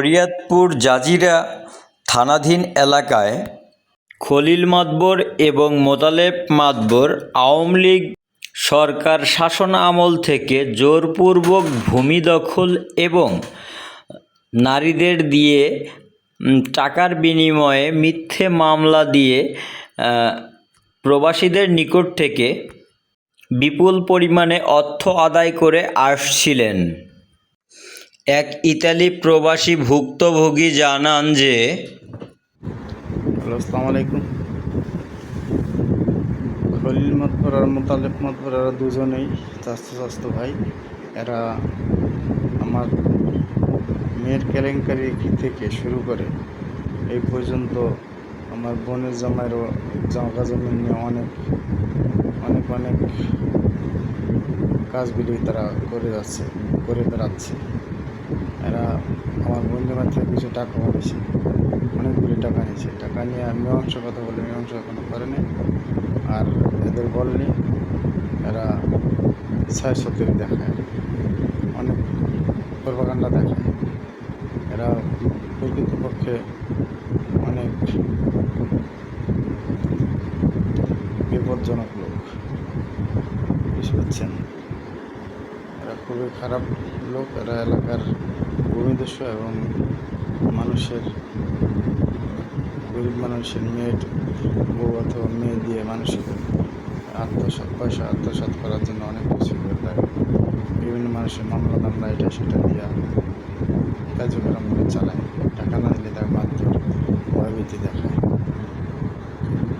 Shariatpur Jazeera থানাধীন এলাকায় খলিল মাতবর এবং মোতালেব মাতবর আওয়ামী লীগ সরকার শাসনামল থেকে জোরপূর্বক ভূমি দখল এবং নারীদের দিয়ে টাকার বিনিময়ে মিথ্যে মামলা দিয়ে প্রবাসীদের নিকট থেকে বিপুল পরিমাণে অর্থ আদায় করে আসছিলেন। এক ইতালি প্রবাসী ভুক্তভোগী জানান যে, আসসালামু আলাইকুম। খলিল মাতবর আর মোতালেব মাতবর এরা দুজনেই চাচা ভাই। এরা আমার মেয়ের কেলেঙ্কারি থেকে শুরু করে এই পর্যন্ত আমার বোনের জামাইয়েরও জায়গা জমি নিয়ে অনেক কাজগুলি তারা করে বেড়াচ্ছে। এরা আমার বোন জামাই থেকে কিছু টাকা নিয়েছে, অনেকগুলি টাকা নিয়েছে। টাকা নিয়ে মীমাংস কথা বলে মীমাংস এখনো করেনি, আর এদের বলেনি। এরা ছায়াছত্রী দেখায়, অনেক প্রপাগান্ডা দেখায়। এরা প্রকৃতপক্ষে অনেক বিপজ্জনক লোক, বুঝতে পারছেন? এরা খুবই খারাপ লোক। এরা এলাকার ভূমিদস্যু এবং গরিব মানুষের মেয়ের বউ অথবা মেয়ে দিয়ে মানুষের পয়সা আত্মসাৎ করার জন্য অনেক কিছু করে থাকে। বিভিন্ন মানুষের মামলা এটা সেটা দিয়া কার্যক্রমগুলো চালায়। টাকা না দিলে তার মারধর ভয়ভীতি দেখায়।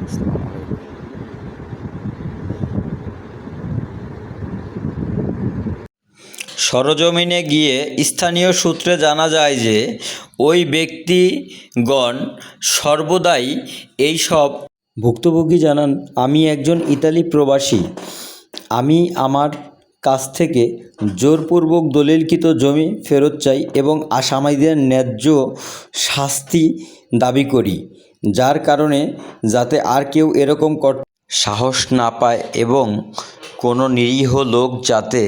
আসসালামু আলাইকুম। সরজমিনে গিয়ে স্থানীয় সূত্রে জানা যায় যে ওই ব্যক্তিগণ সর্বদাই এইসব ভুক্তভোগী জানান, আমি একজন ইতালি প্রবাসী। আমি আমার কাছ থেকে জোরপূর্বক দলিলকৃত জমি ফেরত চাই এবং আসামিদের ন্যায্য শাস্তি দাবি করি, যার কারণে যাতে আর কেউ এরকম সাহস না পায় এবং কোনো নিরীহ লোক যাতে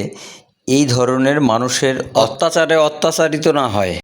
এই ধরনের মানুষের অত্যাচারে অত্যাচারিত না হয়।